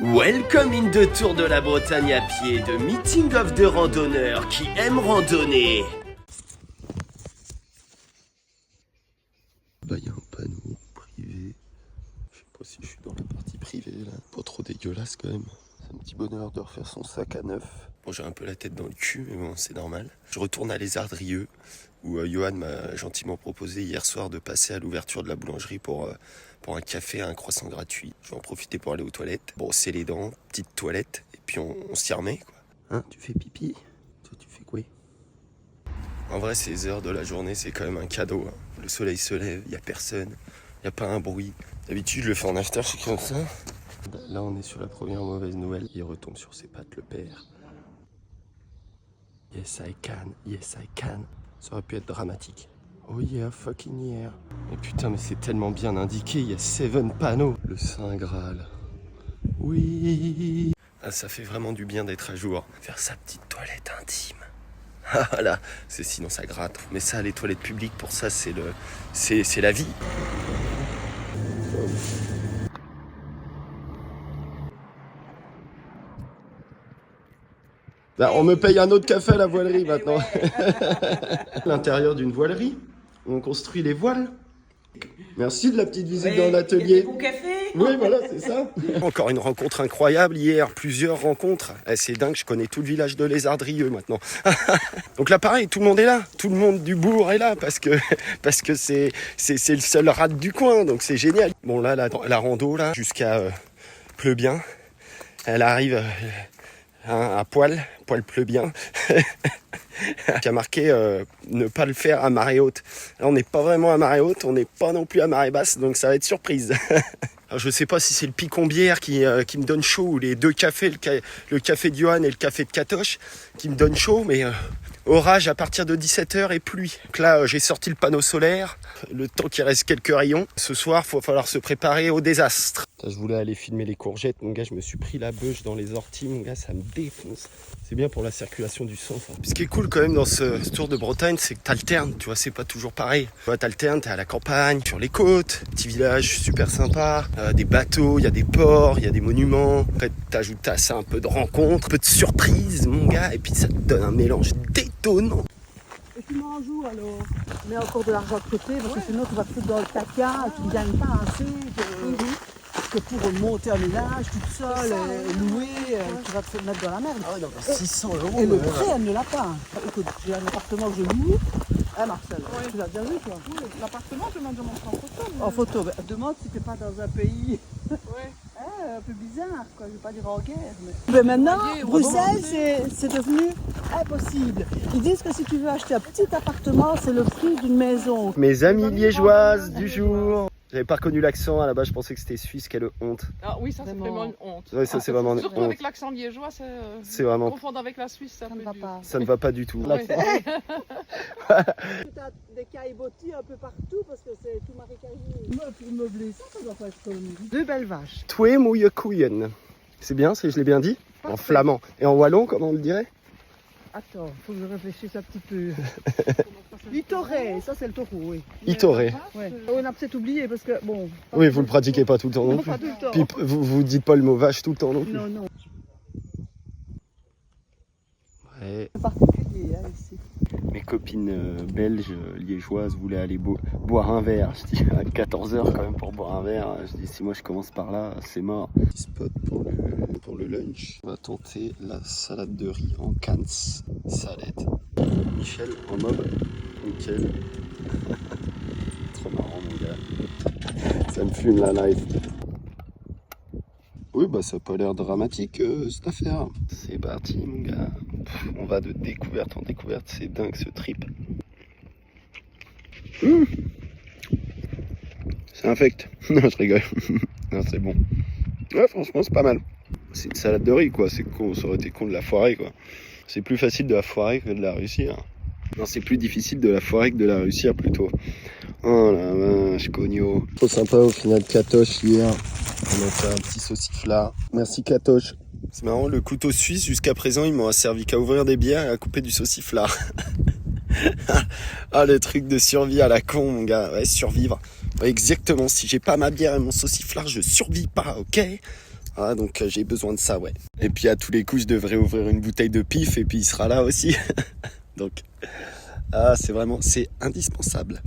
Welcome in the Tour de la Bretagne à pied, de meeting of de randonneurs qui aiment randonner. Bah, il y a un panneau privé. Je sais pas si je suis dans la partie privée là. Pas trop dégueulasse quand même. C'est un petit bonheur de refaire son sac à neuf. Bon, j'ai un peu la tête dans le cul, mais bon, c'est normal. Je retourne à Les Ardrieux, où Johan m'a gentiment proposé hier soir de passer à l'ouverture de la boulangerie pour un café et un croissant gratuit. Je vais en profiter pour aller aux toilettes, brosser les dents, petite toilette, et puis on s'y remet, quoi. Hein, tu fais pipi? Toi, tu fais quoi? En vrai, ces heures de la journée, c'est quand même un cadeau. Hein. Le soleil se lève, il n'y a personne, il n'y a pas un bruit. D'habitude, je le fais en after, c'est comme ça. Là, on est sur la première mauvaise nouvelle. Il retombe sur ses pattes, le père. Yes, I can. Yes, I can. Ça aurait pu être dramatique. Oh yeah, fucking yeah. Mais putain, mais c'est tellement bien indiqué. Il y a 7 panneaux. Le Saint Graal. Oui. Ah, ça fait vraiment du bien d'être à jour. Faire sa petite toilette intime. Ah là, sinon ça gratte. Mais ça, les toilettes publiques, pour ça, c'est la vie. Là, on me paye un autre café à la voilerie maintenant. L'intérieur d'une voilerie, où on construit les voiles. Merci de la petite visite dans l'atelier. Bon café. Oui, voilà, c'est ça. Encore une rencontre incroyable hier, plusieurs rencontres. C'est dingue, je connais tout le village de Les Ardrieux maintenant. Donc là, pareil, tout le monde est là. Tout le monde du bourg est là parce que c'est le seul rad du coin, donc c'est génial. Bon, là, la rando, là, jusqu'à Pleu bien, elle arrive à poil pleut bien. Qui a marqué ne pas le faire à marée haute. Là, on n'est pas vraiment à marée haute, on n'est pas non plus à marée basse, donc ça va être surprise. Alors, je sais pas si c'est le picombière qui me donne chaud, ou les deux cafés, le café de Johan et le café de Catoche, qui me donne chaud, mais orage à partir de 17h et pluie. Donc là, j'ai sorti le panneau solaire, le temps qu'il reste quelques rayons. Ce soir, il va falloir se préparer au désastre. Je voulais aller filmer les courgettes, mon gars, je me suis pris la bûche dans les orties, mon gars, ça me défonce. C'est bien pour la circulation du sang, ça. Ce qui est cool quand même dans ce Tour de Bretagne, c'est que t'alternes, tu vois, c'est pas toujours pareil. Tu vois, t'alternes, t'es à la campagne, sur les côtes, petit village super sympa, des bateaux, il y a des ports, il y a des monuments. Après, t'ajoutes à ça un peu de rencontres, un peu de surprises, mon gars, et puis ça te donne un mélange détonnant. Et tu m'en joues alors. Mets encore de l'argent de côté parce que sinon tu vas te foutre dans le caca et tu ne gagnes pas assez que pour monter un ménage toute seule et louer, tu vas te mettre dans la merde. Ah ouais, donc 600 €. Et le prêt, elle ne l'a pas. Écoute, j'ai un appartement que je loue. Hein Marcel, tu l'as bien vu toi? Oui, l'appartement, je m'en demande en photo. Mais... En photo, ben, demande si t'es pas dans un pays Ouais. un peu bizarre, quoi. Je vais pas dire en guerre. Mais maintenant, Bruxelles, c'est devenu impossible. Ils disent que si tu veux acheter un petit appartement, c'est le prix d'une maison. Mes amies liégeoises du jour. J'avais pas reconnu l'accent, à la base je pensais que c'était suisse, quelle honte. Ah oui, ça c'est Vraiment. vraiment une honte. Ouais, ça c'est vraiment une Surtout honte. avec l'accent liégeois, C'est vraiment... confondre avec la Suisse, ça ne peut va dur. pas. Ça ne va pas du tout. Ouais. Tu as des caillebotis un peu partout parce que c'est tout marécageux. Pour meubler ça doit pas être comme deux belles vaches. Twee mooie koeien. C'est bien, je l'ai bien dit? En flamand. Et en wallon, comment on le dirait? Attends, faut que je réfléchisse un petit peu. Itoré, ça c'est le taureau, oui. Itoré. Ouais. On a peut-être oublié parce que bon. Oui, vous le pratiquez pas tout le temps non Non, plus. pas tout le temps. Puis vous dites pas le mot vache tout le temps non plus. Non, non. Ouais. C'est particulier hein, ici. Mes copines belges, liégeoises voulaient aller boire un verre. Je dis à 14h quand même pour boire un verre. Je dis si moi je commence par là, c'est mort. Petit spot pour le lunch. On va tenter la salade de riz en cans. Salade. Michel en mob. Nickel. Trop marrant mon gars. Ça me fume la life. Oui, bah ça n'a pas l'air dramatique cette affaire. C'est parti mon gars. On va de découverte en découverte, c'est dingue ce trip. C'est infect. Non, je rigole. Non, c'est bon. Ouais, franchement, c'est pas mal. C'est une salade de riz, quoi. C'est con, ça aurait été con de la foirer, quoi. C'est plus facile de la foirer que de la réussir. Non, c'est plus difficile de la foirer que de la réussir, plutôt. Oh la vache, cogno. Trop sympa au final, Catoche hier. On a fait un petit sauciflard. Merci Catoche. C'est marrant, le couteau suisse, jusqu'à présent, ils m'ont servi qu'à ouvrir des bières et à couper du sauciflard. Ah, le truc de survie à la con, mon gars. Ouais, survivre. Ouais, exactement. Si j'ai pas ma bière et mon sauciflard, je survis pas, ok? Ah, donc j'ai besoin de ça, ouais. Et puis à tous les coups, je devrais ouvrir une bouteille de pif et puis il sera là aussi. Donc, c'est indispensable.